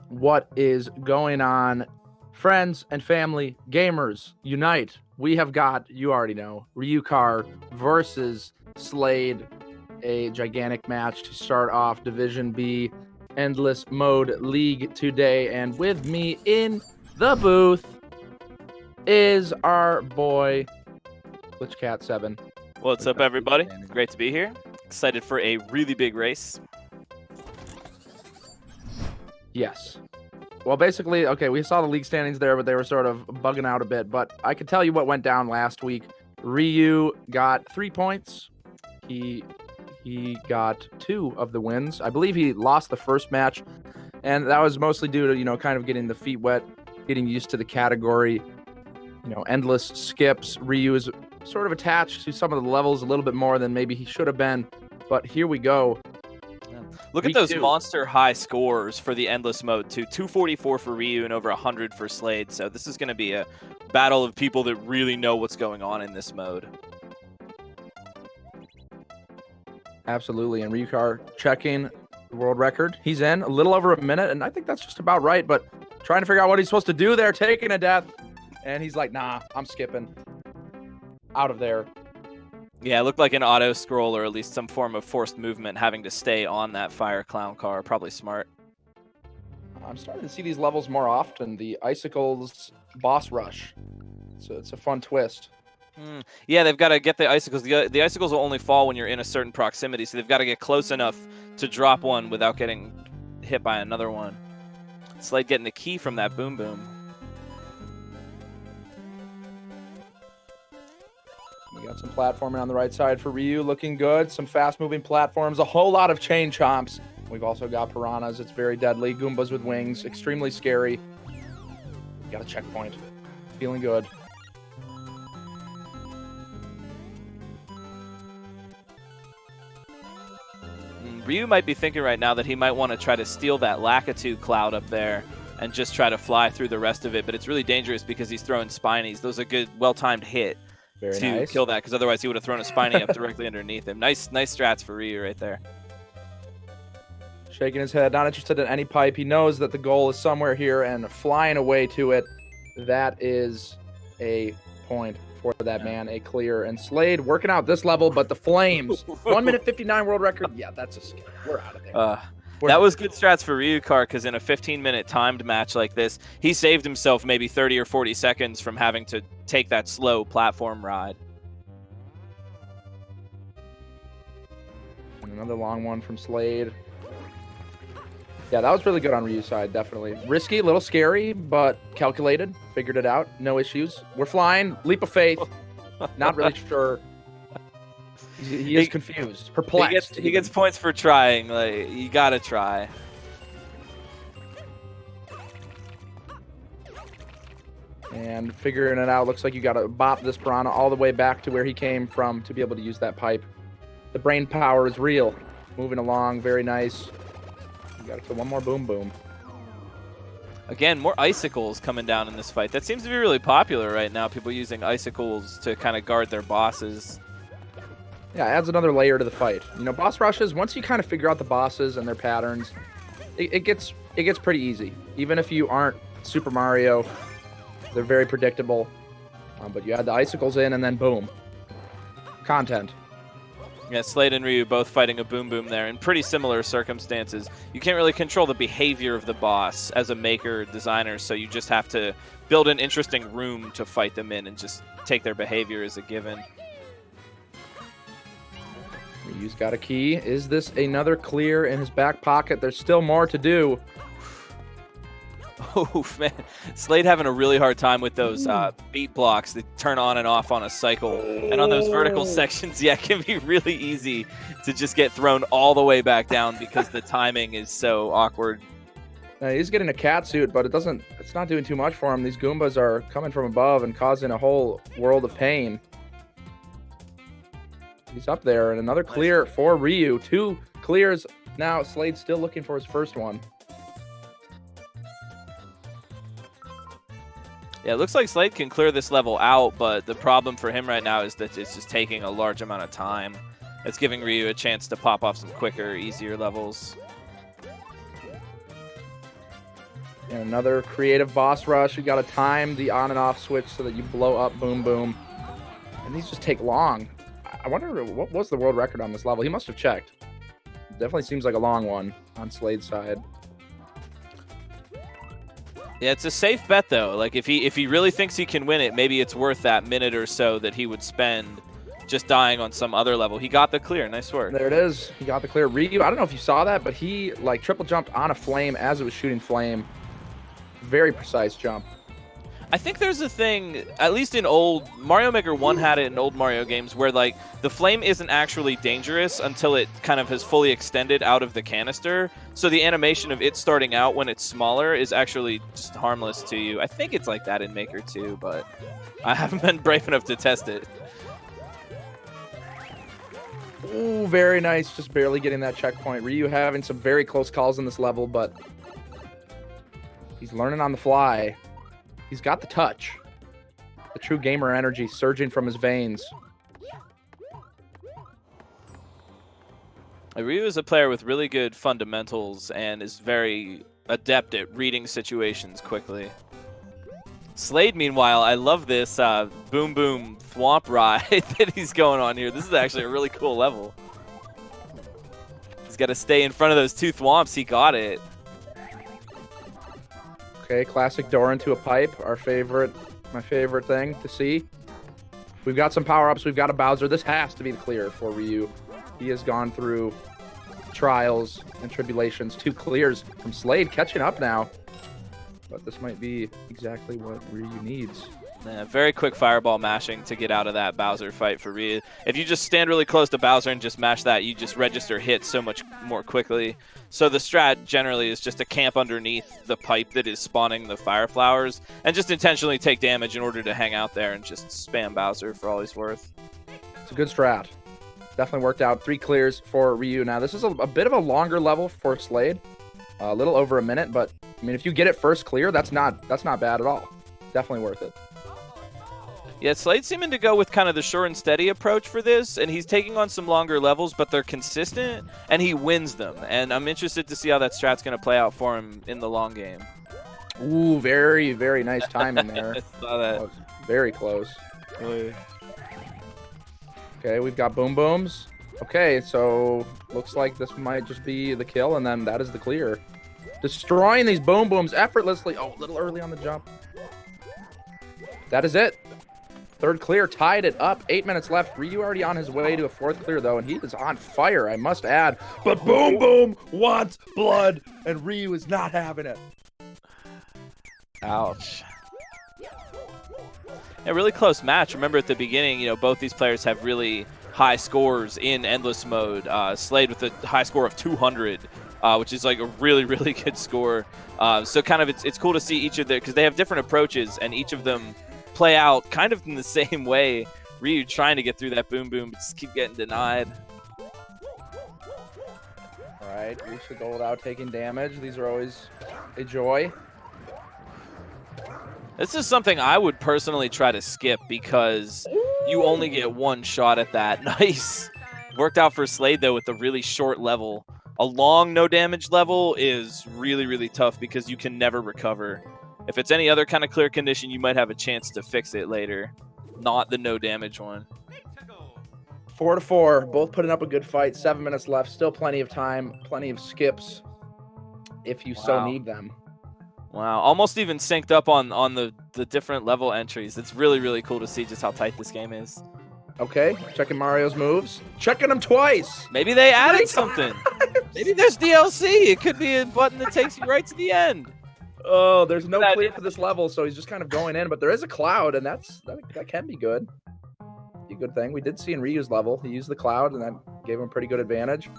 What is going on? Friends and family, gamers, unite. We have got, you already know, Ryukahr versus Slade, a gigantic match to start off Division B Endless Mode League today. And with me in the booth is our boy, GlitchCat7. What's up, everybody? Great to be here. Excited for a really big race. Yes. Well, basically, okay, we saw the league standings there, but they were sort of bugging out a bit. But I can tell you what went down last week. Ryu got 3 points. He got 2 of the wins. I believe he lost the first match, and that was mostly due to, kind of getting the feet wet, getting used to the category, endless skips. Ryu is sort of attached to some of the levels a little bit more than maybe he should have been. But here we go. Look at those monster high scores for the endless mode too. 244 for Ryu and over 100 for Slade. So this is going to be a battle of people that really know what's going on in this mode. Absolutely. And Ryukahr checking the world record. He's in a little over a minute, and I think that's just about right. But trying to figure out what he's supposed to do there, taking a death. And he's like, nah, I'm skipping. Out of there. Yeah, it looked like an auto scroll or at least some form of forced movement, having to stay on that fire clown car. Probably smart. I'm starting to see these levels more often. The Icicles boss rush. So it's a fun twist. Yeah, they've got to get the Icicles. The Icicles will only fall when you're in a certain proximity, so they've got to get close enough to drop one without getting hit by another one. Slade getting the key from that boom boom. We got some platforming on the right side for Ryu, looking good. Some fast-moving platforms, a whole lot of chain chomps. We've also got piranhas. It's very deadly. Goombas with wings, extremely scary. Got a checkpoint. Feeling good. Ryu might be thinking right now that he might want to try to steal that Lakitu cloud up there and just try to fly through the rest of it, but it's really dangerous because he's throwing spinies. Those are good, well-timed hit. Very to nice. Kill that, because otherwise he would have thrown a spiny up directly underneath him. Nice strats for Ryu right there. Shaking his head, not interested in any pipe. He knows that the goal is somewhere here and flying away to it. That is a point for that man, a clear. And Slade working out this level, but the flames. 1 minute 59 world record. Yeah, that's a skip. We're out of there. That was good strats for Ryukahr, because in a 15-minute timed match like this, he saved himself maybe 30 or 40 seconds from having to take that slow platform ride. And another long one from Slade. Yeah, that was really good on Ryu's side, definitely. Risky, a little scary, but calculated. Figured it out. No issues. We're flying. Leap of faith. Not really sure. He is confused, perplexed. He gets points for trying. Like, you gotta try. And figuring it out, looks like you gotta bop this piranha all the way back to where he came from to be able to use that pipe. The brain power is real. Moving along, very nice. You gotta kill one more boom boom. Again, more icicles coming down in this fight. That seems to be really popular right now. People using icicles to kind of guard their bosses. Yeah, adds another layer to the fight. Boss rushes, once you kind of figure out the bosses and their patterns, it gets pretty easy. Even if you aren't Super Mario, they're very predictable. But you add the icicles in and then boom. Content. Yeah, Slade and Ryu both fighting a boom boom there in pretty similar circumstances. You can't really control the behavior of the boss as a maker or designer, so you just have to build an interesting room to fight them in and just take their behavior as a given. Ryu's got a key. Is this another clear in his back pocket? There's still more to do. Oh, man. Slade having a really hard time with those beat blocks that turn on and off on a cycle. And on those vertical sections, yeah, it can be really easy to just get thrown all the way back down because the timing is so awkward. He's getting a cat suit, but it's not doing too much for him. These Goombas are coming from above and causing a whole world of pain. He's up there, and another clear for Ryu. 2 clears now. Slade's still looking for his first one. Yeah, it looks like Slade can clear this level out, but the problem for him right now is that it's just taking a large amount of time. It's giving Ryu a chance to pop off some quicker, easier levels. And another creative boss rush. You got to time the on and off switch so that you blow up Boom Boom. And these just take long. I wonder what was the world record on this level. He must have checked. Definitely seems like a long one on Slade's side. Yeah, it's a safe bet though. Like if he really thinks he can win it, maybe it's worth that minute or so that he would spend just dying on some other level. He got the clear. Nice work. There it is. He got the clear. Ryu, I don't know if you saw that, but he like triple jumped on a flame as it was shooting flame. Very precise jump. I think there's a thing, at least in old Mario Maker 1 had it in old Mario games, where like the flame isn't actually dangerous until it kind of has fully extended out of the canister. So the animation of it starting out when it's smaller is actually just harmless to you. I think it's like that in Maker 2, but I haven't been brave enough to test it. Ooh, very nice. Just barely getting that checkpoint. Ryu having some very close calls in this level, but he's learning on the fly. He's got the touch. The true gamer energy surging from his veins. Ryu is a player with really good fundamentals and is very adept at reading situations quickly. Slade, meanwhile, I love this boom boom thwomp ride that he's going on here. This is actually a really cool level. He's got to stay in front of those two thwomps. He got it. Okay, classic door into a pipe. My favorite thing to see. We've got some power-ups. We've got a Bowser. This has to be the clear for Ryu. He has gone through trials and tribulations. 2 clears from Slade, catching up now. But this might be exactly what Ryu needs. Yeah, very quick fireball mashing to get out of that Bowser fight for Ryu. If you just stand really close to Bowser and just mash that, you just register hits so much more quickly. So the strat generally is just to camp underneath the pipe that is spawning the fire flowers and just intentionally take damage in order to hang out there and just spam Bowser for all he's worth. It's a good strat. Definitely worked out. 3 clears for Ryu. Now, this is a bit of a longer level for Slade. A little over a minute, but I mean, if you get it first clear, that's not bad at all. Definitely worth it. Yeah, Slade's seeming to go with kind of the sure and steady approach for this, and he's taking on some longer levels, but they're consistent, and he wins them. And I'm interested to see how that strat's going to play out for him in the long game. Ooh, very, very nice timing there. I saw that. That was very close. Really? Okay, we've got Boom Booms. Okay, so looks like this might just be the kill, and then that is the clear. Destroying these Boom Booms effortlessly. Oh, a little early on the jump. That is it. 3rd clear, tied it up. 8 minutes left. Ryu already on his way to a 4th clear, though, and he is on fire, I must add. But Boom Boom wants blood, and Ryu is not having it. Ouch. A really close match. Remember at the beginning, you know, both these players have really high scores in endless mode. Slade with a high score of 200, which is like a really, really good score. So kind of it's cool to see each of their, because they have different approaches, and each of them play out kind of in the same way. Ryu trying to get through that Boom Boom, but just keep getting denied. All right, reach the goal without taking damage. These are always a joy. This is something I would personally try to skip because you only get 1 shot at that. Nice. Worked out for Slade, though, with a really short level. A long no damage level is really, really tough because you can never recover. If it's any other kind of clear condition, you might have a chance to fix it later. Not the no damage one. 4-4, both putting up a good fight. 7 minutes left, still plenty of time, plenty of skips if you so need them. Wow, almost even synced up on the different level entries. It's really, really cool to see just how tight this game is. Okay, checking Mario's moves. Checking them twice. Maybe they added something. Maybe there's DLC. It could be a button that takes you right to the end. Oh, there's no clear for this level, so he's just kind of going in. But there is a cloud, and that can be good. Be a good thing. We did see in Ryu's level, he used the cloud, and that gave him a pretty good advantage.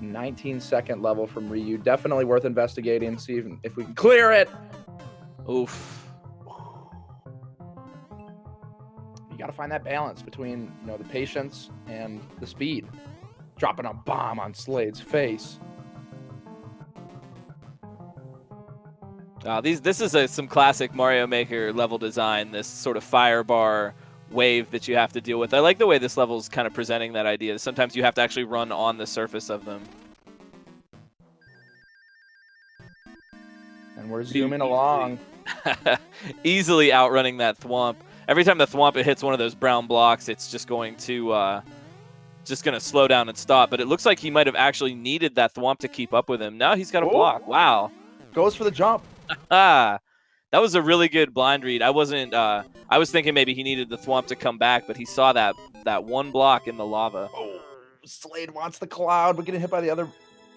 19-second level from Ryu. Definitely worth investigating. See if we can clear it. Oof. You got to find that balance between, you know, the patience and the speed. Dropping a bomb on Slade's face. This is some classic Mario Maker level design, this sort of fire bar wave that you have to deal with. I like the way this level is kind of presenting that idea. Sometimes you have to actually run on the surface of them. And we're zooming along. Easily outrunning that thwomp. Every time the thwomp hits one of those brown blocks, it's just going to slow down and stop. But it looks like he might have actually needed that thwomp to keep up with him. Now he's got a block. Wow. Goes for the jump. That was a really good blind read. I was thinking maybe he needed the thwomp to come back, but he saw that one block in the lava. Oh, Slade wants the cloud, but getting hit by the other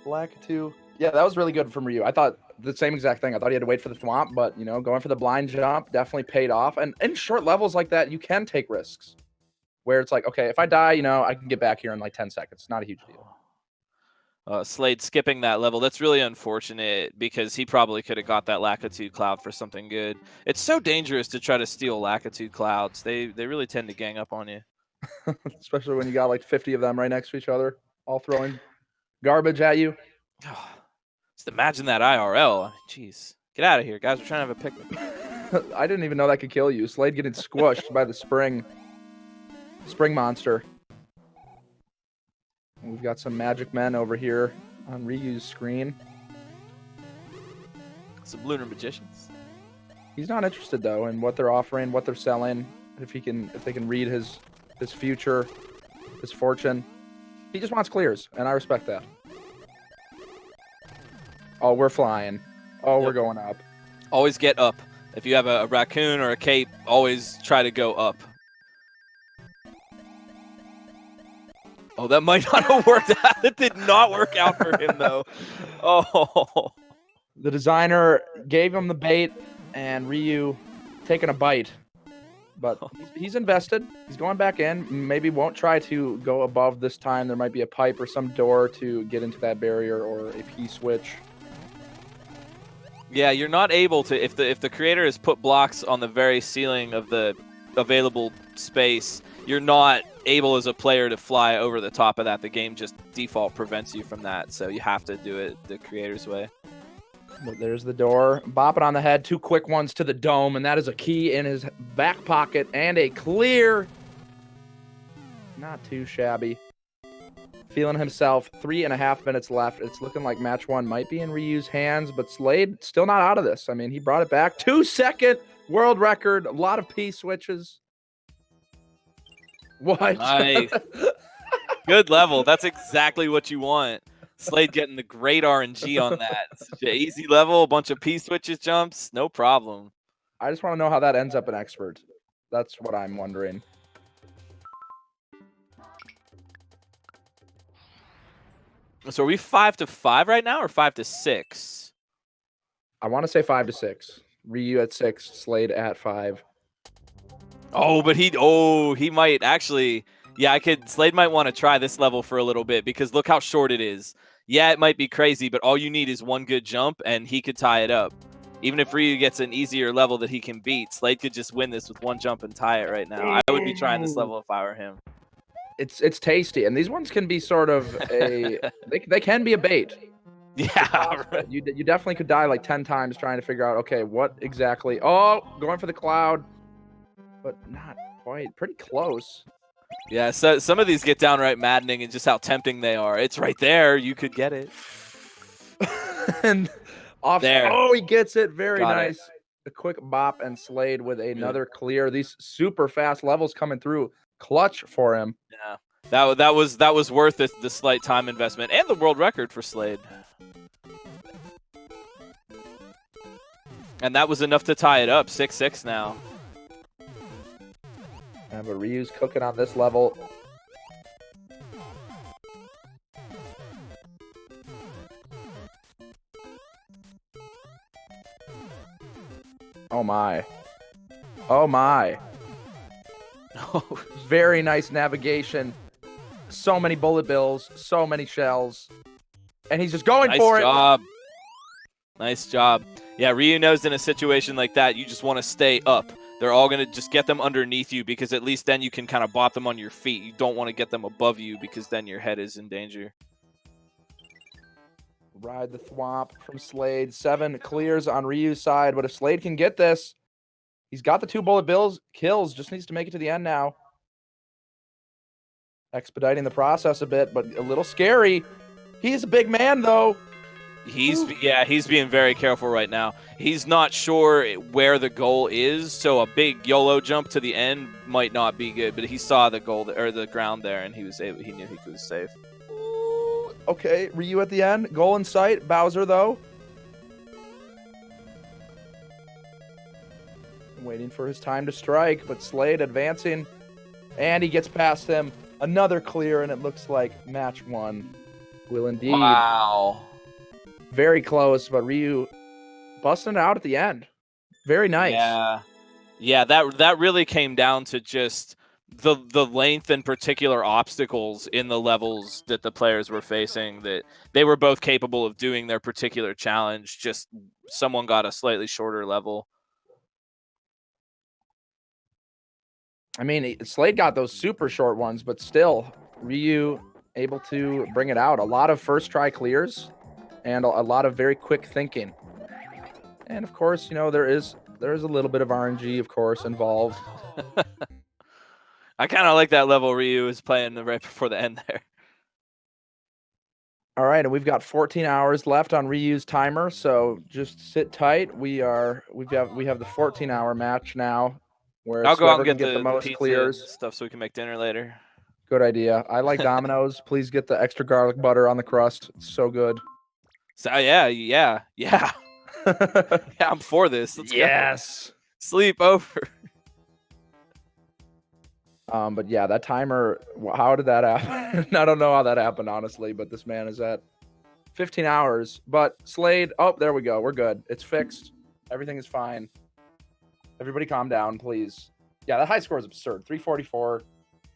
black too. Yeah, that was really good from Ryu. I thought the same exact thing. I thought he had to wait for the thwomp, but you know, going for the blind jump definitely paid off. And in short levels like that, you can take risks. Where it's like, okay, if I die, you know, I can get back here in like 10 seconds. It's not a huge deal. Slade skipping that level. That's really unfortunate because he probably could have got that Lakitu cloud for something good. It's so dangerous to try to steal Lakitu clouds. They really tend to gang up on you. Especially when you got like 50 of them right next to each other, all throwing garbage at you. Just imagine that IRL. Jeez. Get out of here, guys. We're trying to have a picnic. I didn't even know that could kill you. Slade getting squished by the spring monster. We've got some magic men over here on Ryu's screen. Some lunar magicians. He's not interested though in what they're offering, what they're selling. If they can read his future, his fortune. He just wants clears, and I respect that. Oh, we're flying. Oh, yep. We're going up. Always get up. If you have a raccoon or a cape, always try to go up. Oh, that might not have worked out. It did not work out for him, though. Oh. The designer gave him the bait, and Ryu taking a bite. But he's invested. He's going back in. Maybe won't try to go above this time. There might be a pipe or some door to get into that barrier or a P-switch. Yeah, you're not able to, if the creator has put blocks on the very ceiling of the available space, you're not able as a player to fly over the top of that. The game just default prevents you from that, so you have to do it the creator's way. But there's the door. Bop it on the head. 2 quick ones to the dome, and that is a key in his back pocket and a clear. Not too shabby. Feeling himself. 3.5 minutes left. It's looking like match 1 might be in Ryu's hands, but Slade still not out of this. I mean, he brought it back. 2-second world record. A lot of P switches. What? Nice. Good level. That's exactly what you want. Slade getting the great RNG on that. Such an easy level, a bunch of P switches jumps, no problem. I just want to know how that ends up in expert. That's what I'm wondering. So are we 5-5 right now or 5-6? I want to say 5-6. Ryu at 6, Slade at 5. Oh, but he might actually. Yeah, Slade might want to try this level for a little bit because look how short it is. Yeah, it might be crazy, but all you need is one good jump, and he could tie it up. Even if Ryu gets an easier level that he can beat, Slade could just win this with one jump and tie it right now. I would be trying this level if I were him. It's tasty, and these ones can be sort of a they can be a bait. Yeah, right. You definitely could die like 10 times trying to figure out, okay, what exactly. Oh, going for the cloud, but not quite. Pretty close. Yeah, so some of these get downright maddening and just how tempting they are. It's right there. You could get it. And off there. Oh, he gets it. Very nice. A quick bop and Slade with another clear. These super fast levels coming through. Clutch for him. Yeah, that was worth it, the slight time investment and the world record for Slade. And that was enough to tie it up. 6-6 now. Yeah, but Ryu's cooking on this level. Oh my. Oh my. Very nice navigation. So many bullet bills, so many shells. And he's just going for it. Nice job. Yeah, Ryu knows in a situation like that, you just want to stay up. They're all going to just get them underneath you because at least then you can kind of bop them on your feet. You don't want to get them above you because then your head is in danger. Ride the thwomp from Slade. 7 clears on Ryu's side, but if Slade can get this, he's got the 2 bullet bills, kills, just needs to make it to the end now. Expediting the process a bit, but a little scary. He's a big man, though. He's being very careful right now. He's not sure where the goal is, so a big YOLO jump to the end might not be good. But he saw the goal or the ground there, and he knew he was safe. Ooh, okay, Ryu at the end, goal in sight. Bowser though, waiting for his time to strike, but Slade advancing, and he gets past him. Another clear, and it looks like match one will indeed. Wow. Very close, but Ryu busting it out at the end. Very nice. Yeah. That really came down to just the length and particular obstacles in the levels that the players were facing. That they were both capable of doing their particular challenge. Just someone got a slightly shorter level. I mean, Slade got those super short ones, but still, Ryu able to bring it out. A lot of first try clears. And a lot of very quick thinking. And of course, you know, there is a little bit of RNG, of course, involved. I kind of like that level Ryu is playing right before the end there. All right, and we've got 14 hours left on Ryu's timer, so just sit tight. We have the 14-hour match now, where I'll go out and can get the most pizza clears. and stuff so we can make dinner later. Good idea. I like Domino's. Please get the extra garlic butter on the crust. It's so good. So yeah. Yeah, I'm for this. Let's go. Sleep over. But yeah, that timer, how did that happen? I don't know how that happened, honestly, but this man is at 15 hours. But Slade, oh, there we go. We're good. It's fixed. Everything is fine. Everybody calm down, please. Yeah, that high score is absurd. 344.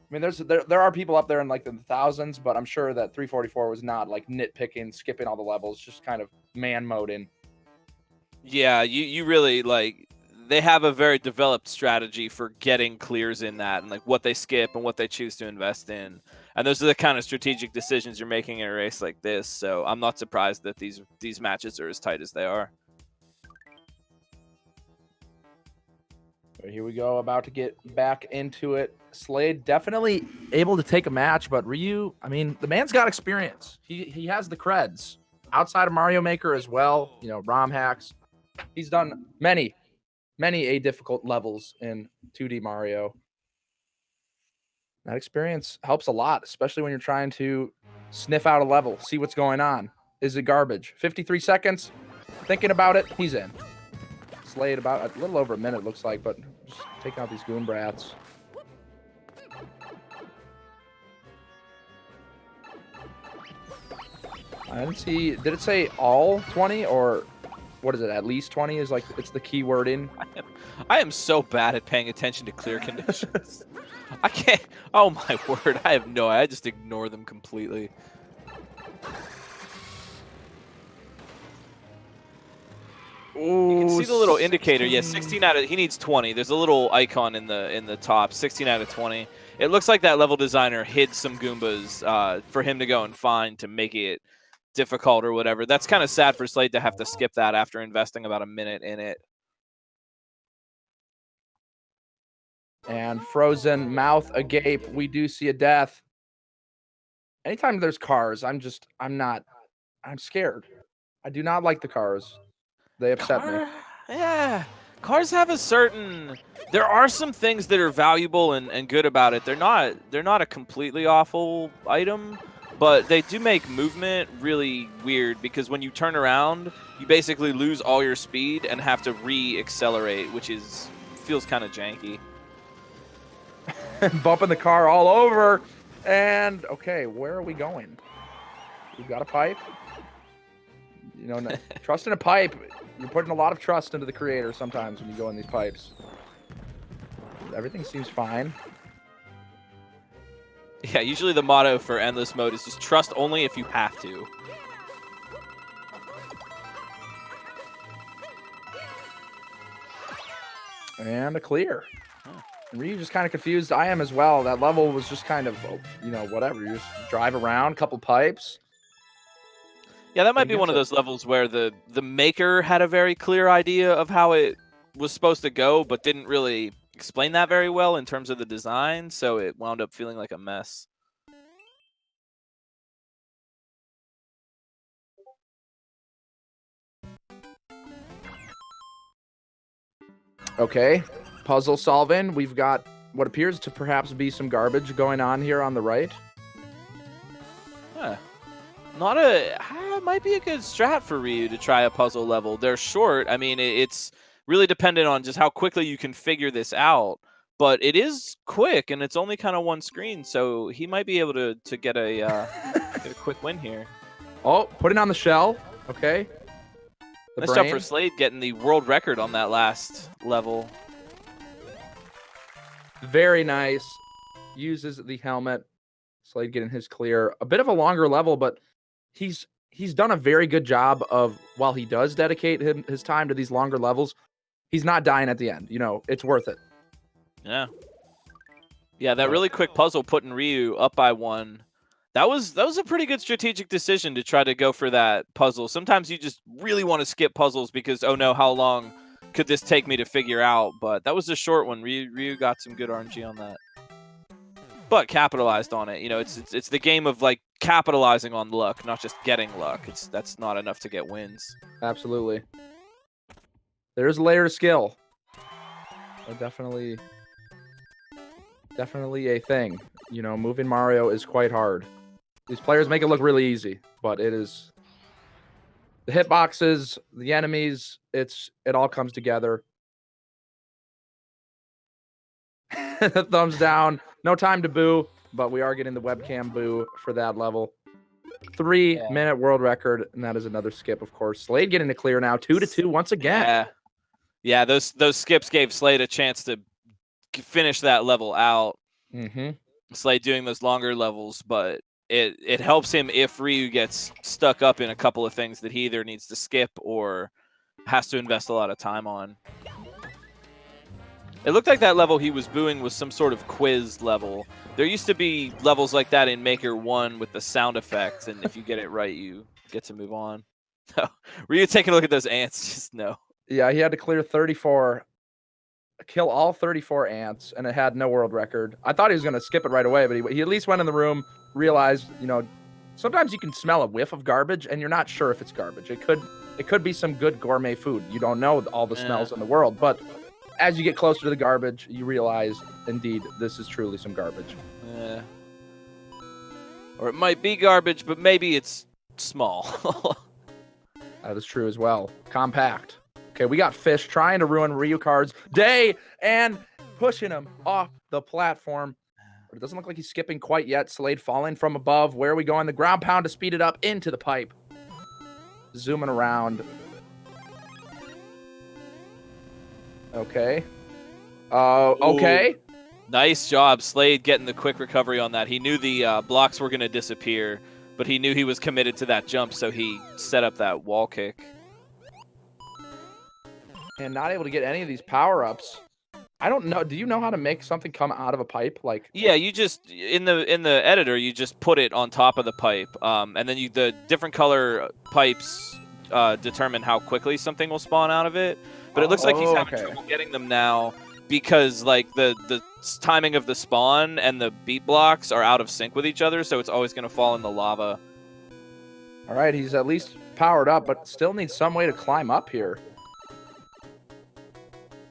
I mean, there are people up there in like the thousands, but I'm sure that 344 was not like nitpicking, skipping all the levels, just kind of man moding. Yeah, you really like. They have a very developed strategy for getting clears in that, and like what they skip and what they choose to invest in. And those are the kind of strategic decisions you're making in a race like this. So I'm not surprised that these matches are as tight as they are. Here we go, about to get back into it. Slade definitely able to take a match, but Ryu, I mean, the man's got experience. He has the creds. Outside of Mario Maker as well, you know, ROM hacks. He's done many difficult levels in 2D Mario. That experience helps a lot, especially when you're trying to sniff out a level, see what's going on. Is it garbage? 53 seconds, thinking about it, he's in. Slade about a little over a minute, looks like, but just taking out these goon brats. I didn't see, did it say all 20 or what is it, at least 20 is like, it's the key word in? I am so bad at paying attention to clear conditions. I can't, oh my word, I have no, I just ignore them completely. Ooh, you can see the little indicator. Yeah, 16 out of, he needs 20. There's a little icon in the top, 16 out of 20. It looks like that level designer hid some Goombas for him to go and find to make it difficult or whatever. That's kind of sad for Slade to have to skip that after investing about a minute in it. And frozen mouth agape. We do see a death. Anytime there's cars, I'm scared. I do not like the cars. They upset me. Yeah. Cars have a certain, there are some things that are valuable and good about it. They're not a completely awful item, but they do make movement really weird because when you turn around, you basically lose all your speed and have to re-accelerate, which feels kind of janky. Bumping the car all over. And okay, where are we going? We've got a pipe. You know, trust in a pipe. You're putting a lot of trust into the creator sometimes when you go in these pipes. Everything seems fine. Yeah, usually the motto for endless mode is just trust only if you have to. And a clear. And Ryu just kind of confused. I am as well. That level was just kind of, you know, whatever. You just drive around, couple pipes. Yeah, that might be one of those levels where the maker had a very clear idea of how it was supposed to go, but didn't really explain that very well in terms of the design, so it wound up feeling like a mess. Okay, puzzle solving. We've got what appears to perhaps be some garbage going on here on the right. Huh. Not a might be a good strat for Ryu to try a puzzle level. They're short. I mean, it's really dependent on just how quickly you can figure this out. But it is quick, and it's only kind of one screen, so he might be able to get a quick win here. Oh, putting on the shell. Okay. Nice job for Slade getting the world record on that last level. Very nice. Uses the helmet. Slade getting his clear. A bit of a longer level, but he's done a very good job of, while he does dedicate his time to these longer levels, he's not dying at the end. You know, it's worth it. Yeah. Yeah, that really quick puzzle putting Ryu up by 1. That was a pretty good strategic decision to try to go for that puzzle. Sometimes you just really want to skip puzzles because, oh no, how long could this take me to figure out? But that was a short one. Ryu got some good RNG on that. But capitalized on it. You know, it's the game of like capitalizing on luck, not just getting luck. That's not enough to get wins. Absolutely. There's a layer of skill. Definitely a thing. You know, moving Mario is quite hard. These players make it look really easy, but it is. The hitboxes, the enemies, it all comes together. Thumbs down. No time to boo, but we are getting the webcam boo for that level. 3-minute world record, and that is another skip, of course. Slade getting the clear now, 2-2 once again. Yeah. Those skips gave Slade a chance to finish that level out. Slade doing those longer levels, but it helps him if Ryu gets stuck up in a couple of things that he either needs to skip or has to invest a lot of time on. It looked like that level he was booing was some sort of quiz level. There used to be levels like that in Maker 1 with the sound effects, and if you get it right, you get to move on. Ryu taking a look at those ants, just no. Yeah, he had to clear 34, kill all 34 ants, and it had no world record. I thought he was going to skip it right away, but he at least went in the room, realized, you know, sometimes you can smell a whiff of garbage, and you're not sure if it's garbage. It could be some good gourmet food. You don't know all the smells in the world, but as you get closer to the garbage, you realize, indeed, this is truly some garbage. Yeah. Or it might be garbage, but maybe it's small. That is true as well. Compact. Okay, we got Fish trying to ruin Ryukahr's day and pushing him off the platform. But it doesn't look like he's skipping quite yet. Slade falling from above. Where are we going? The ground pound to speed it up into the pipe. Zooming around. Okay. Okay. Ooh. Nice job, Slade, getting the quick recovery on that. He knew the blocks were going to disappear, but he knew he was committed to that jump, so he set up that wall kick. And not able to get any of these power-ups. I don't know. Do you know how to make something come out of a pipe? Like, yeah, you just in the editor, you just put it on top of the pipe, and then the different color pipes determine how quickly something will spawn out of it. But it looks like he's having trouble getting them now because like the timing of the spawn and the beat blocks are out of sync with each other, so it's always going to fall in the lava. All right, he's at least powered up, but still needs some way to climb up here.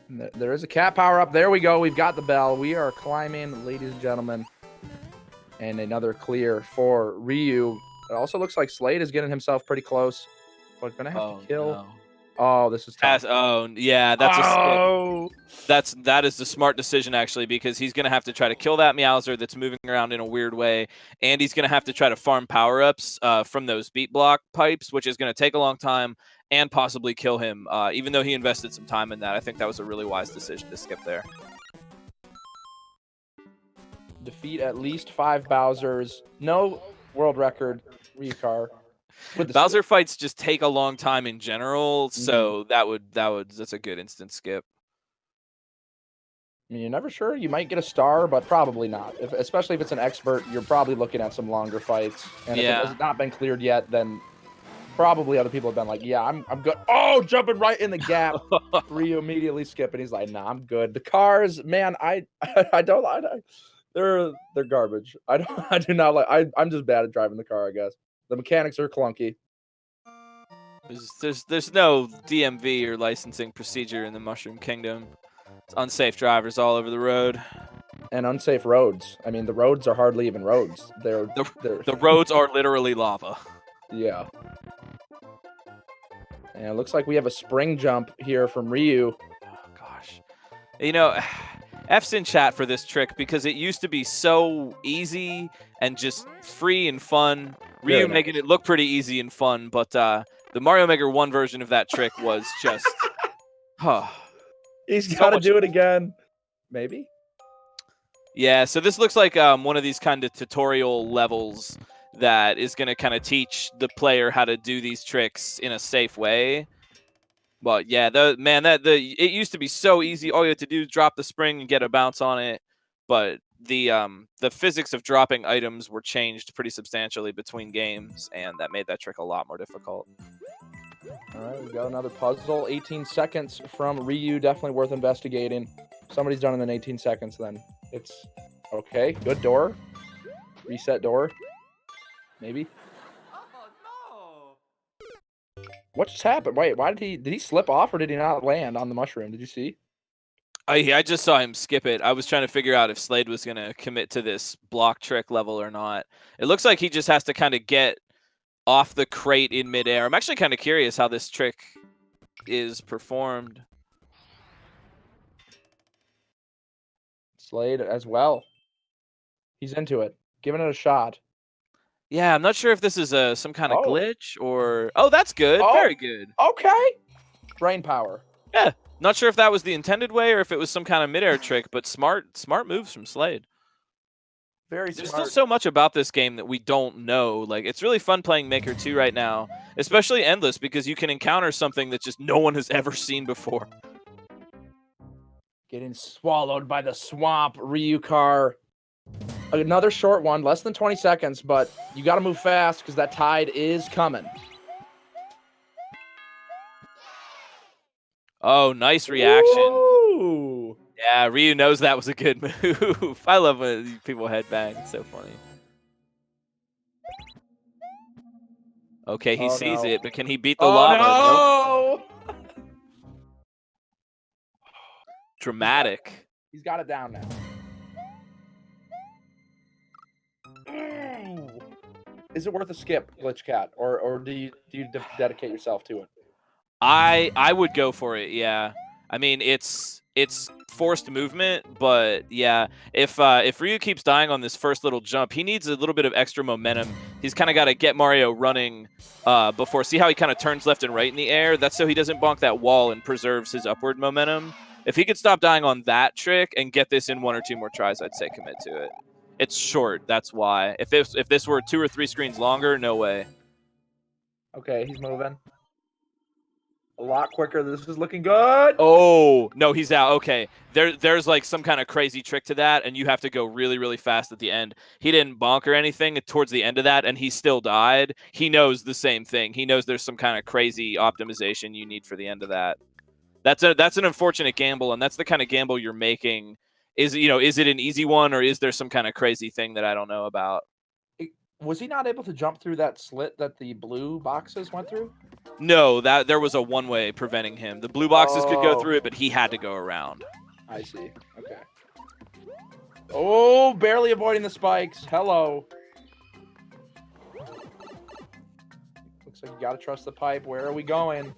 There is a cat power up. There we go. We've got the bell. We are climbing, ladies and gentlemen. And another clear for Ryu. It also looks like Slade is getting himself pretty close. But gonna have to kill. No. Oh, this is tough. Yeah, that's a skip. That is the smart decision actually, because he's gonna have to try to kill that Meowser that's moving around in a weird way, and he's gonna have to try to farm power-ups from those beat block pipes, which is gonna take a long time and possibly kill him. Even though he invested some time in that, I think that was a really wise decision to skip there. Defeat at least 5 Bowsers. No world record, Ryukahr. Bowser fights just take a long time in general, so that's a good instant skip. I mean, you're never sure. You might get a star, but probably not. Especially if it's an expert, you're probably looking at some longer fights. And if it has not been cleared yet, then probably other people have been like, yeah, I'm good. Oh, jumping right in the gap. Ryu immediately skipping. He's like, nah, I'm good. The cars, man, they're garbage. I do not like. I'm just bad at driving the car, I guess. The mechanics are clunky. There's no DMV or licensing procedure in the Mushroom Kingdom. It's unsafe drivers all over the road. And unsafe roads. I mean, the roads are hardly even roads. They're The roads are literally lava. Yeah. And it looks like we have a spring jump here from Ryu. Oh, gosh. You know, F's in chat for this trick because it used to be so easy and just free and fun. Ryu making it look pretty easy and fun, but the Mario Maker 1 version of that trick was just... He's got to do it again. Maybe? Yeah, so this looks like one of these kind of tutorial levels that is going to kind of teach the player how to do these tricks in a safe way. But yeah, it used to be so easy. All you had to do is drop the spring and get a bounce on it. But the physics of dropping items were changed pretty substantially between games, and that made that trick a lot more difficult. All right, we've got another puzzle. 18 seconds from Ryu, definitely worth investigating. Somebody's done it in 18 seconds then. It's okay. Good door. Reset door. Maybe. Oh, no. What just happened? Wait, did he slip off or did he not land on the mushroom? Did you see? I just saw him skip it. I was trying to figure out if Slade was going to commit to this block trick level or not. It looks like he just has to kind of get off the crate in midair. I'm actually kind of curious how this trick is performed. Slade as well. He's into it. Giving it a shot. Yeah, I'm not sure if this is some kind of glitch or... Oh, that's good. Very good. Okay. Brain power. Yeah. Not sure if that was the intended way or if it was some kind of midair trick, but smart moves from Slade. Very smart. There's still so much about this game that we don't know. Like, it's really fun playing Maker 2 right now, especially Endless, because you can encounter something that just no one has ever seen before. Getting swallowed by the swamp, Ryukahr. Another short one, less than 20 seconds, but you got to move fast because that tide is coming. Oh, nice reaction. Ooh. Yeah, Ryu knows that was a good move. I love when people headbang. It's so funny. Okay, he sees it, but can he beat the lava? No! Dramatic. He's got it down now. Is it worth a skip, Glitch Cat, or do you dedicate yourself to it? I would go for it. Yeah, I mean it's forced movement, but yeah, if Ryu keeps dying on this first little jump, he needs a little bit of extra momentum. He's kind of got to get Mario running before. See how he kind of turns left and right in the air? That's so he doesn't bonk that wall and preserves his upward momentum. If he could stop dying on that trick and get this in 1 or 2 more tries, I'd say commit to it. It's short, that's why. If this were 2 or 3 screens longer, no way. Okay, he's moving. A lot quicker. This is looking good. Oh, no, he's out. Okay. There's like some kind of crazy trick to that, and you have to go really, really fast at the end. He didn't bonk or anything towards the end of that, and he still died. He knows the same thing. He knows there's some kind of crazy optimization you need for the end of that. That's an unfortunate gamble, and that's the kind of gamble you're making. Is it an easy one, or is there some kind of crazy thing that I don't know about? Was he not able to jump through that slit that the blue boxes went through? No, there was a one-way preventing him. The blue boxes could go through it, but he had to go around. I see. Okay. Oh, barely avoiding the spikes. Hello. Looks like you got to trust the pipe. Where are we going?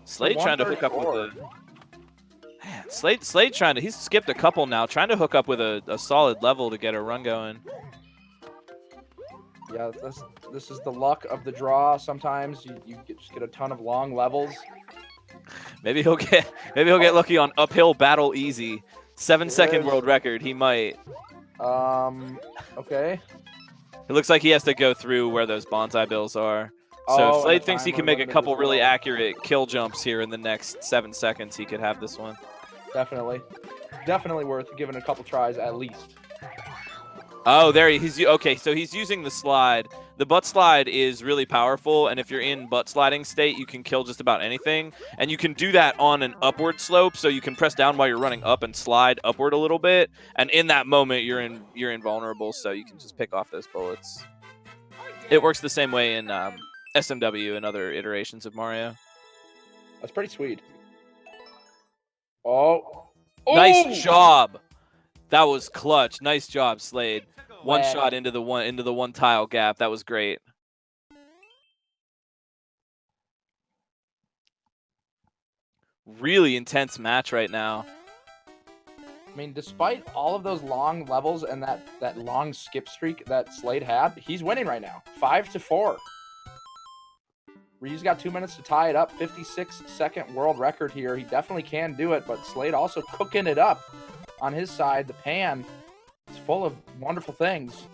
Slade trying to hook up with a... Man, Slade trying to... He's skipped a couple now, trying to hook up with a solid level to get a run going. Yeah, this is the luck of the draw. Sometimes you just get a ton of long levels. Maybe he'll get lucky on uphill battle easy. 7-second world record. He might. Okay. It looks like he has to go through where those bonsai bills are. So if Slade thinks he can make a couple really accurate kill jumps here in the next 7 seconds, he could have this one. Definitely. Definitely worth giving a couple tries at least. Oh, there he's okay. So he's using the slide. The butt slide is really powerful, and if you're in butt sliding state, you can kill just about anything. And you can do that on an upward slope, so you can press down while you're running up and slide upward a little bit. And in that moment, you're invulnerable, so you can just pick off those bullets. It works the same way in SMW and other iterations of Mario. That's pretty sweet. Oh. Nice job. That was clutch. Nice job, Slade. One Slade. shot into the one tile gap. That was great. Really intense match right now. I mean, despite all of those long levels and that long skip streak that Slade had, he's winning right now. 5-4. Ryu's got 2 minutes to tie it up. 56-second world record here. He definitely can do it, but Slade also cooking it up on his side. The pan is full of wonderful things.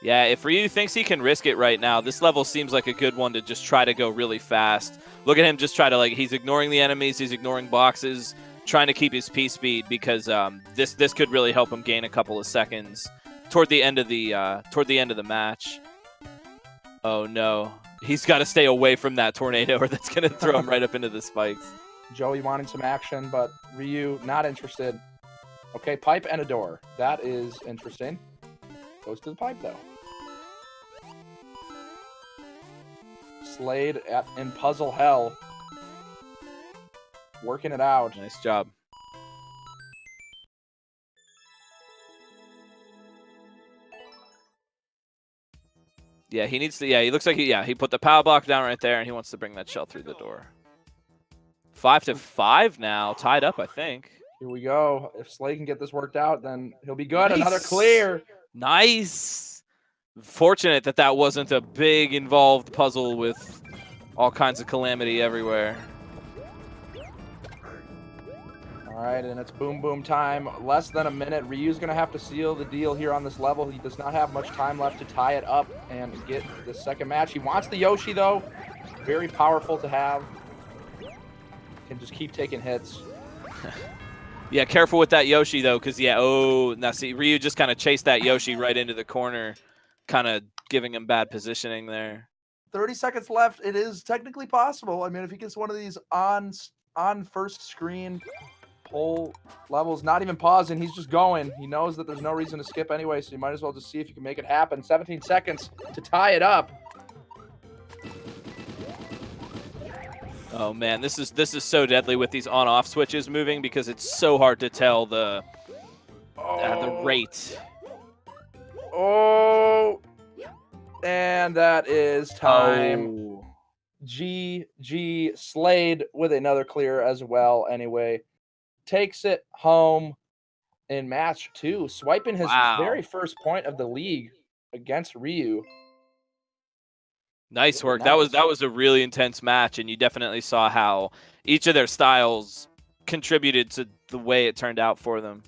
Yeah, if Ryu thinks he can risk it right now, this level seems like a good one to just try to go really fast. Look at him just try to, like, he's ignoring the enemies, he's ignoring boxes, trying to keep his P speed because this could really help him gain a couple of seconds toward the end of the match. Oh no, he's got to stay away from that tornado or that's gonna throw him right up into the spikes. Joey wanting some action, but Ryu not interested. Okay, pipe and a door. That is interesting. Goes to the pipe though. Slade in puzzle hell. Working it out. Nice job. Yeah, he needs to. Yeah, he looks like he put the power block down right there, and he wants to bring that shell through the door. 5-5 now, tied up, I think. Here we go. If Slade can get this worked out, then he'll be good. Nice. Another clear. Nice. Fortunate that wasn't a big involved puzzle with all kinds of calamity everywhere. All right, and it's boom boom time. Less than a minute. Ryu's going to have to seal the deal here on this level. He does not have much time left to tie it up and get the second match. He wants the Yoshi, though. Very powerful to have. Can just keep taking hits. Yeah, careful with that Yoshi, though, because, now see, Ryu just kind of chased that Yoshi right into the corner, kind of giving him bad positioning there. 30 seconds left. It is technically possible. I mean, if he gets one of these on first screen whole levels, not even pausing, he's just going. He knows that there's no reason to skip anyway, so you might as well just see if you can make it happen. 17 seconds to tie it up. Oh man, this is so deadly with these on-off switches moving because it's so hard to tell the rate. Oh, and that is time. Oh. GG. Slade with another clear as well. Anyway, takes it home in match 2, swiping his very first point of the league against Ryu. Nice work. Nice. That was a really intense match, and you definitely saw how each of their styles contributed to the way it turned out for them.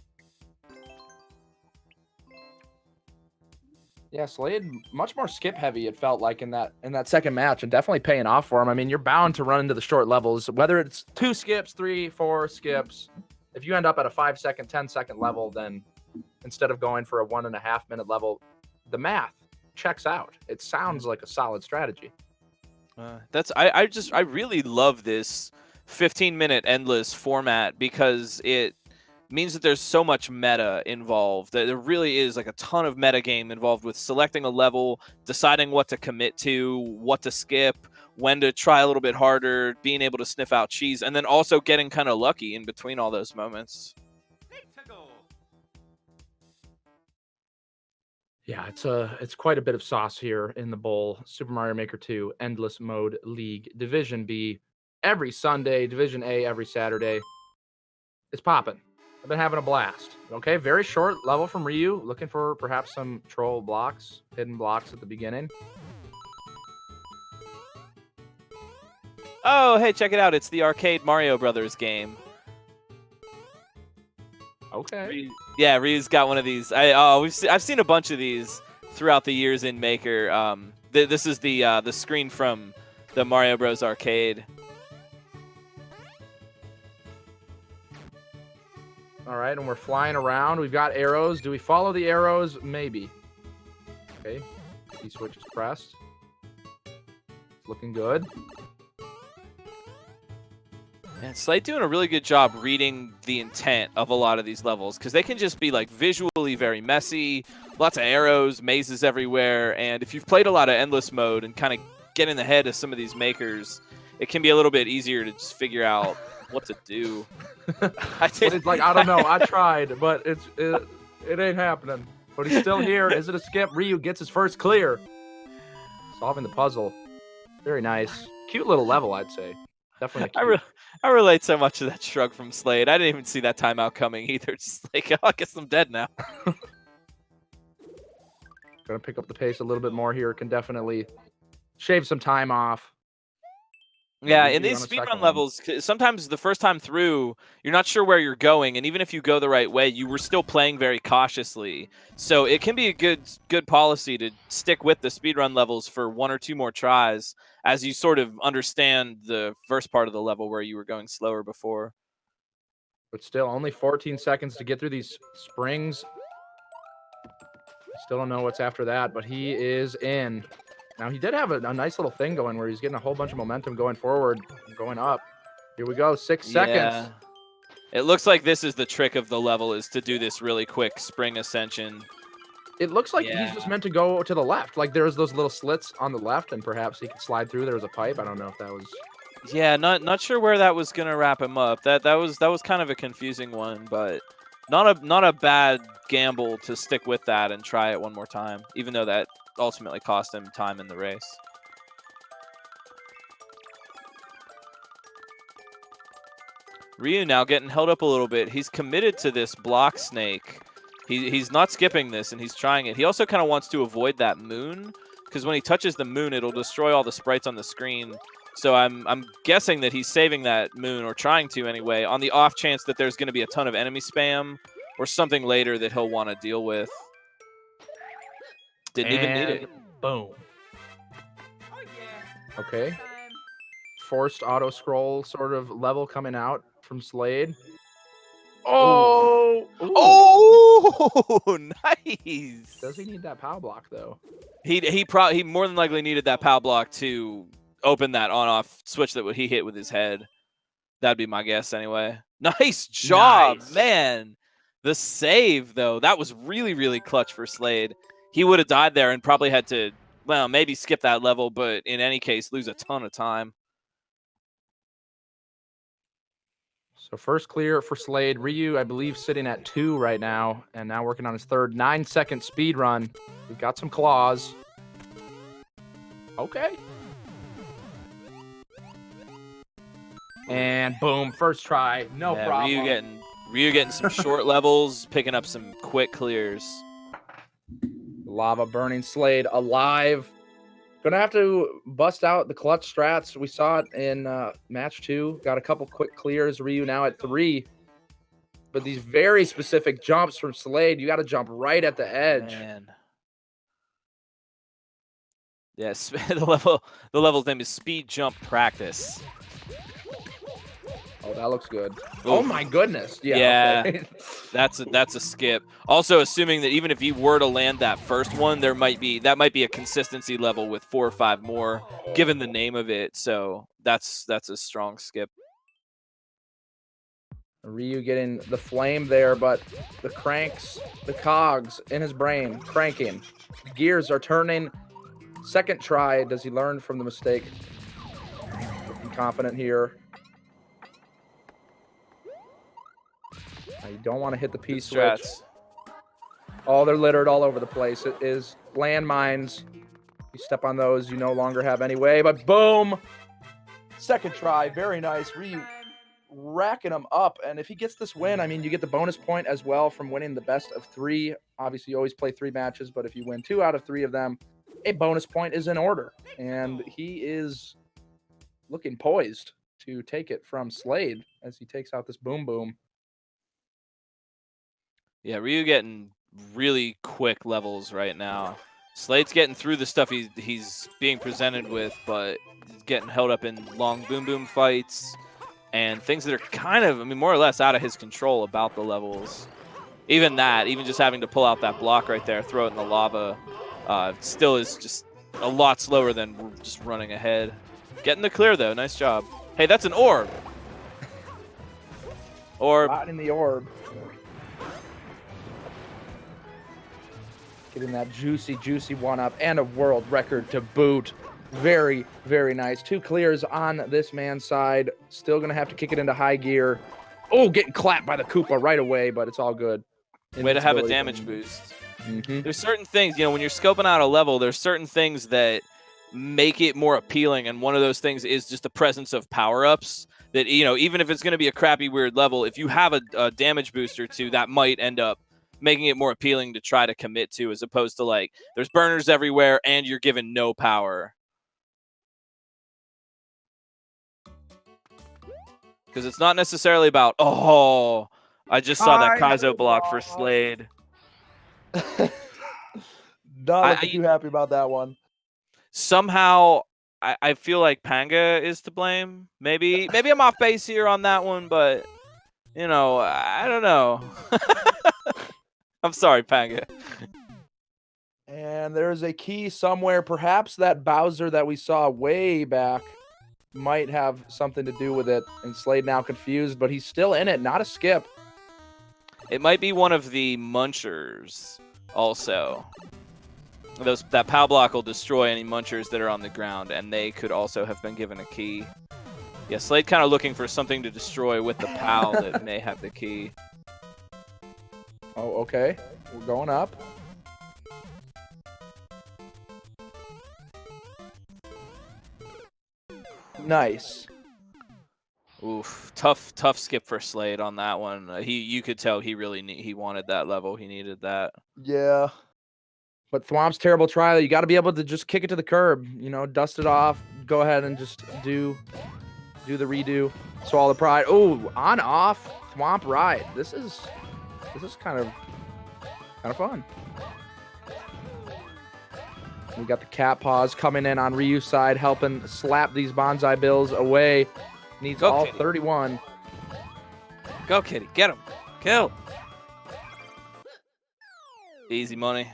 Yeah, Slade much more skip heavy, it felt like in that second match, and definitely paying off for him. I mean, you're bound to run into the short levels, whether it's 2 skips, 3, 4 skips. If you end up at a 5-second, 10-second level, then instead of going for a 1.5-minute level, the math checks out. It sounds like a solid strategy. I really love this 15-minute endless format because it means that there's so much meta involved. There really is like a ton of meta game involved with selecting a level, deciding what to commit to, what to skip, when to try a little bit harder, being able to sniff out cheese, and then also getting kind of lucky in between all those moments. Yeah, it's quite a bit of sauce here in the bowl. Super Mario Maker 2 Endless Mode League Division B every Sunday, Division A every Saturday. It's popping. I've been having a blast. Okay, very short level from Ryu. Looking for perhaps some troll blocks, hidden blocks at the beginning. Oh, hey, check it out. It's the arcade Mario Brothers game. Okay. Yeah, Ryu's got one of these. I've seen a bunch of these throughout the years in Maker. This is the screen from the Mario Bros. Arcade. All right, and we're flying around. We've got arrows. Do we follow the arrows? Maybe. Okay. Key switch is pressed. It's looking good. And Slade doing a really good job reading the intent of a lot of these levels because they can just be like visually very messy, lots of arrows, mazes everywhere, and if you've played a lot of endless mode and kind of get in the head of some of these makers, it can be a little bit easier to just figure out what to do. It's like, I don't know. I tried, but it ain't happening. But he's still here. Is it a skip? Ryu gets his first clear. Solving the puzzle. Very nice. Cute little level, I'd say. Definitely cute. I relate so much to that shrug from Slade. I didn't even see that timeout coming either. Just like, oh, I guess I'm dead now. Gonna pick up the pace a little bit more here. Can definitely shave some time off. Yeah, in these speedrun levels, sometimes the first time through, you're not sure where you're going, and even if you go the right way, you were still playing very cautiously. So it can be a good policy to stick with the speedrun levels for 1 or 2 more tries as you sort of understand the first part of the level where you were going slower before. But still, only 14 seconds to get through these springs. Still don't know what's after that, but he is in. Now, he did have a nice little thing going where he's getting a whole bunch of momentum going forward, going up. Here we go, 6 seconds. It looks like this is the trick of the level, is to do this really quick spring ascension. It looks like he's just meant to go to the left. Like, there's those little slits on the left, and perhaps he could slide through. There was a pipe. I don't know if that was... Yeah, not sure where that was going to wrap him up. That was kind of a confusing one, but not a bad gamble to stick with that and try it one more time, even though that ultimately cost him time in the race. Ryu now getting held up a little bit. He's committed to this block snake. He's not skipping this, and he's trying it. He also kind of wants to avoid that moon, because when he touches the moon, it'll destroy all the sprites on the screen. So I'm guessing that he's saving that moon, or trying to anyway, on the off chance that there's going to be a ton of enemy spam or something later that he'll want to deal with. Didn't even need it. Boom. Okay. Forced auto scroll sort of level coming out from Slade. Oh! Ooh. Oh, nice. Does he need that power block though? He more than likely needed that power block to open that on-off switch that he hit with his head. That'd be my guess anyway. Nice job, man. The save though, that was really, really clutch for Slade. He would have died there and probably had to, well, maybe skip that level, but in any case, lose a ton of time. So first clear for Slade. Ryu, I believe, sitting at 2 right now, and now working on his third 9-second speed run. We've got some claws. Okay. And boom, first try, no problem. Ryu getting some short levels, picking up some quick clears. Lava burning Slade alive. Gonna have to bust out the clutch strats. We saw it in match 2. Got a couple quick clears. Ryu now at 3. But these very specific jumps from Slade, you got to jump right at the edge. Man. Yes, the level's name is Speed Jump Practice. Oh, that looks good. Ooh. Oh my goodness. Yeah. Okay. That's a skip. Also, assuming that even if he were to land that first one, that might be a consistency level with 4 or 5 more, given the name of it. So that's a strong skip. Ryu getting the flame there, but the cogs in his brain cranking. Gears are turning. Second try. Does he learn from the mistake? Looking confident here. You don't want to hit the P switch. Oh, they're littered all over the place. It is landmines. You step on those, you no longer have any way, but boom! Second try, very nice. Ryu racking them up, and if he gets this win, I mean, you get the bonus point as well from winning the best of 3. Obviously, you always play 3 matches, but if you win 2 out of 3 of them, a bonus point is in order, and he is looking poised to take it from Slade as he takes out this boom boom. Yeah, Ryu getting really quick levels right now. Slade's getting through the stuff he's being presented with, but he's getting held up in long boom boom fights and things that are kind of, I mean, more or less out of his control about the levels. Even just having to pull out that block right there, throw it in the lava, still is just a lot slower than just running ahead. Getting the clear though, nice job. Hey, that's an orb. Orb. Not in the orb. Getting that juicy 1-up and a world record to boot. Very, very nice. 2 clears on this man's side. Still going to have to kick it into high gear. Oh, getting clapped by the Koopa right away, but it's all good. Way to have a damage boost. Mm-hmm. There's certain things, when you're scoping out a level, there's certain things that make it more appealing, and one of those things is just the presence of power-ups that, even if it's going to be a crappy, weird level, if you have a damage boost or two, that might end up making it more appealing to try to commit to, as opposed to, like, there's burners everywhere and you're given no power. Because it's not necessarily about, oh, I just saw that Kaizo block for Slade. Not looking too happy about that one. Somehow, I feel like Panga is to blame. Maybe I'm off base here on that one, but, I don't know. I'm sorry, Panga. And there's a key somewhere. Perhaps that Bowser that we saw way back might have something to do with it. And Slade now confused, but he's still in it. Not a skip. It might be one of the munchers also. That POW block will destroy any munchers that are on the ground, and they could also have been given a key. Yeah, Slade kind of looking for something to destroy with the POW that may have the key. Oh, okay. We're going up. Nice. Oof, tough skip for Slade on that one. You could tell he really he wanted that level. He needed that. Yeah. But Thwomp's terrible try. You got to be able to just kick it to the curb. Dust it off. Go ahead and just do the redo. Swallow the pride. Oh, on off Thwomp ride. This is kind of fun. We got the cat paws coming in on Ryu's side, helping slap these bonsai bills away. Needs Go, all Kitty. 31. Go, Kitty. Get him. Kill. Easy money.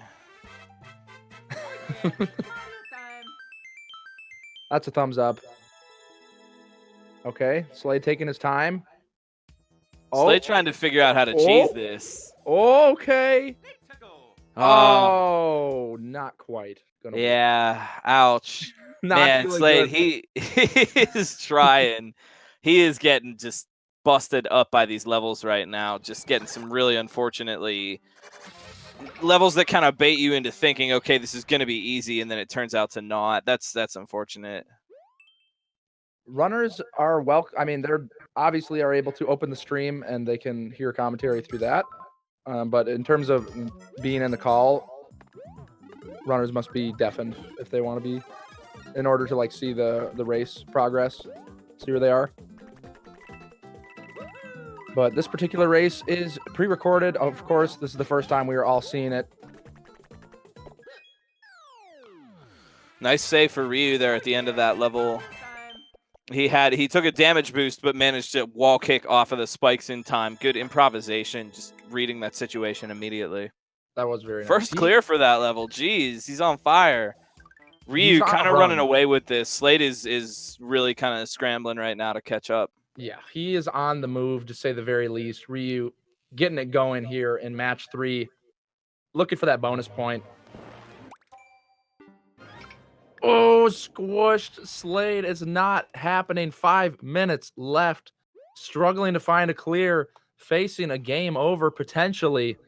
That's a thumbs up. Okay, Slade taking his time. Slade trying to figure out how to cheese this. Okay. Oh, not quite. Yeah, ouch. Not Man, Slade, good. he is trying. He is getting just busted up by these levels right now. Just getting some really unfortunately levels that kind of bait you into thinking, okay, this is going to be easy, and then it turns out to not. That's unfortunate. Runners are welcome. I mean, they're obviously are able to open the stream and they can hear commentary through that. But in terms of being in the call, runners must be deafened if they want to be, in order to see the race progress, see where they are. But this particular race is pre-recorded. Of course, this is the first time we are all seeing it. Nice save for Ryu there at the end of that level. He took a damage boost, but managed to wall kick off of the spikes in time. Good improvisation, just reading that situation immediately. That was very nice. First clear for that level. Jeez, he's on fire. Ryu kind of running away with this. Slade is really kind of scrambling right now to catch up. Yeah, he is on the move, to say the very least. Ryu getting it going here in match 3. Looking for that bonus point. Oh, squished. Slade. It's not happening. 5 minutes left. Struggling to find a clear. Facing a game over, potentially.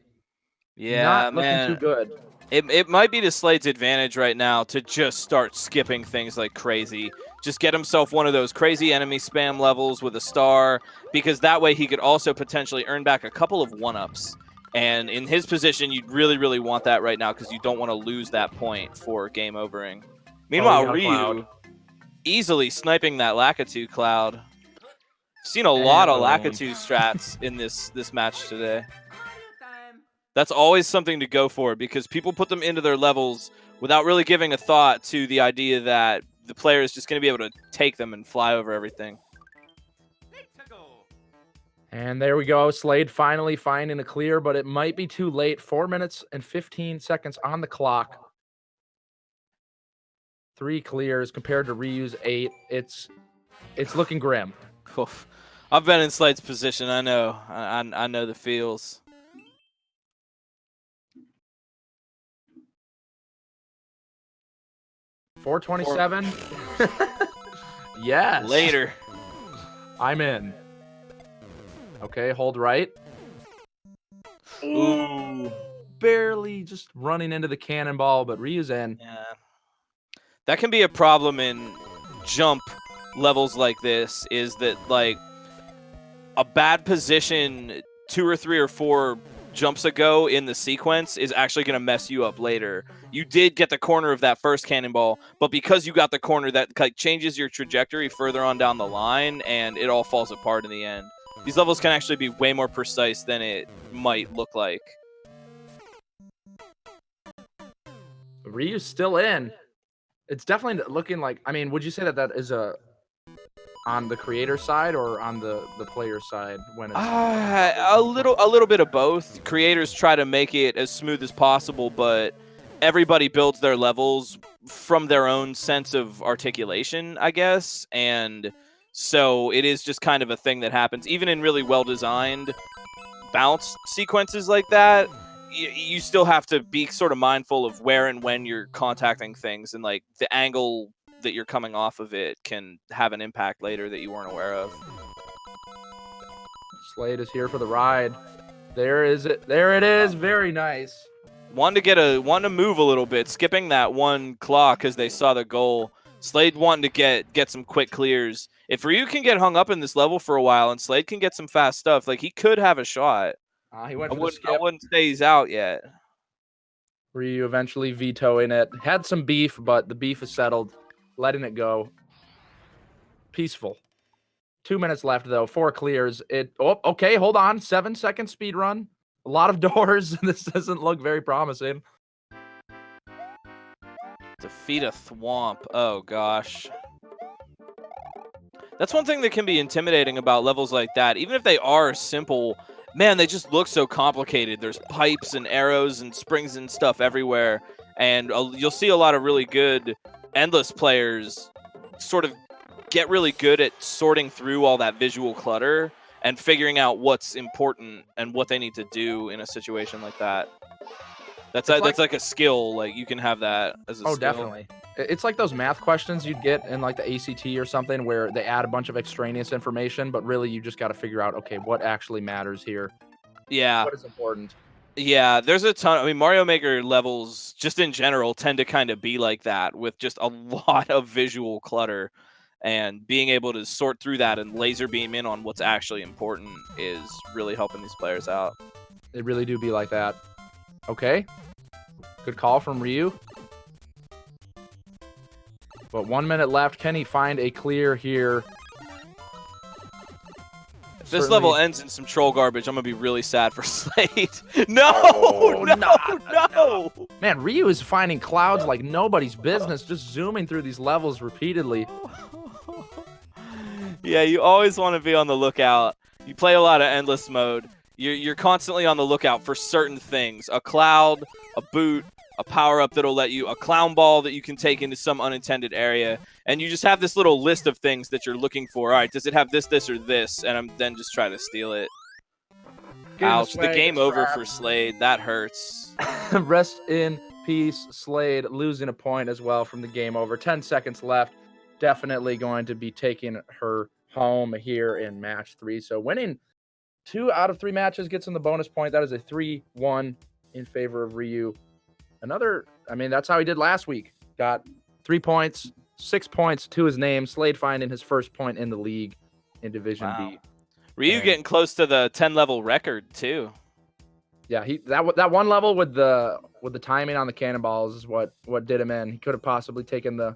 Yeah, not man. looking too good. It might be to Slade's advantage right now to just start skipping things like crazy. Just get himself one of those crazy enemy spam levels with a star, because that way he could also potentially earn back a couple of 1-ups. And in his position, you'd really, really want that right now, because you don't want to lose that point for game overing. Meanwhile, Ryu easily sniping that Lakitu Cloud. Seen a lot of Lakitu strats in this match today. That's always something to go for, because people put them into their levels without really giving a thought to the idea that the player is just going to be able to take them and fly over everything. And there we go. Slade finally finding a clear, but it might be too late. 4 minutes and 15 seconds on the clock. 3 clears compared to Ryu's 8. It's looking grim. Oof. I've been in Slade's position. I know. I know the feels. 427. Yes. Later. I'm in. Okay, hold right. Ooh. Barely just running into the cannonball, but Ryu's in. Yeah. That can be a problem in jump levels like this, is that like a bad position 2 or 3 or 4 jumps ago in the sequence is actually going to mess you up later. You did get the corner of that first cannonball, but because you got the corner, that like changes your trajectory further on down the line, and it all falls apart in the end. These levels can actually be way more precise than it might look like. Ryu's still in. It's definitely looking like, I mean, would you say that that is on the creator side or on the player side when it's a little bit of both. Creators try to make it as smooth as possible, but everybody builds their levels from their own sense of articulation, I guess, and so it is just kind of a thing that happens even in really well designed bounce sequences like that. You still have to be sort of mindful of where and when you're contacting things, and like the angle that you're coming off of it can have an impact later that you weren't aware of. Slade is here for the ride. There is it. There it is. Very nice. Wanted to move a little bit, skipping that one claw because they saw the goal. Slade wanting to get some quick clears. If Ryu can get hung up in this level for a while and Slade can get some fast stuff, like he could have a shot. He went for I the skip. wouldn't say he's out yet. Ryu eventually vetoing it. Had some beef, but the beef is settled. Letting it go. Peaceful. 2 minutes left, though. 4 clears. Oh, okay, hold on. 7-second speed run. A lot of doors. This doesn't look very promising. Defeat a thwomp. Oh, gosh. That's one thing that can be intimidating about levels like that. Even if they are simple, man, they just look so complicated. There's pipes and arrows and springs and stuff everywhere. And you'll see a lot of really good endless players sort of get really good at sorting through all that visual clutter and figuring out what's important and what they need to do in a situation like that. That's like a skill. Like you can have that as a skill. Oh, definitely. It's like those math questions you'd get in like the ACT or something where they add a bunch of extraneous information, but really you just got to figure out, okay, what actually matters here? Yeah. What is important? Yeah, there's a ton. I mean, Mario Maker levels just in general tend to kind of be like that, with just a lot of visual clutter, and being able to sort through that and laser beam in on what's actually important is really helping these players out. They really do be like that. Okay. Good call from Ryu. But 1 minute left. Can he find a clear here? If this level ends in some troll garbage, I'm going to be really sad for Slade. No! Oh, No! Man, Ryu is finding clouds like nobody's business, just zooming through these levels repeatedly. Yeah, you always want to be on the lookout. You play a lot of endless mode. You're constantly on the lookout for certain things. A cloud, a boot, a power-up that'll let you, a clown ball that you can take into some unintended area, and you just have this little list of things that you're looking for. All right, does it have this, this, or this? And I'm then just try to steal it. Ouch, the game over for Slade. That hurts. Rest in peace, Slade, losing a point as well from the game over. 10 seconds left. Definitely going to be taking her home here in match 3. So winning 2 out of 3 matches gets in the bonus point. That is a 3-1 in favor of Ryu. I mean, that's how he did last week. Got 3 points, 6 points to his name. Slade finding his first point in the league in Division B. Ryu getting close to the 10-level record too. Yeah, that one level with the timing on the cannonballs is what did him in. He could have possibly taken the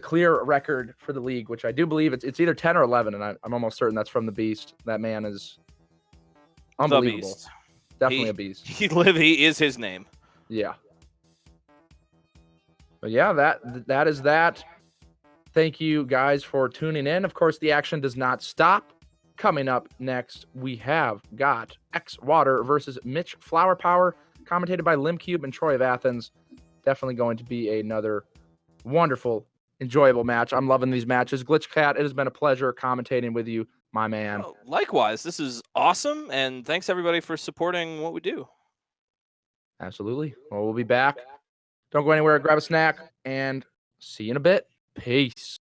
clear record for the league, which I do believe it's either 10 or 11, and I'm almost certain that's from the Beast. That man is unbelievable. The Beast. Definitely a beast. He is his name. Yeah. But yeah, that is that. Thank you guys for tuning in. Of course, the action does not stop. Coming up next, we have got X Water versus Mitch Flower Power, commentated by Limcube and Troy of Athens. Definitely going to be another wonderful, enjoyable match. I'm loving these matches. Glitch Cat, it has been a pleasure commentating with you, my man. Oh, likewise, this is awesome, and thanks everybody for supporting what we do. Absolutely. Well, we'll be back. Don't go anywhere. Grab a snack and See you in a bit. Peace.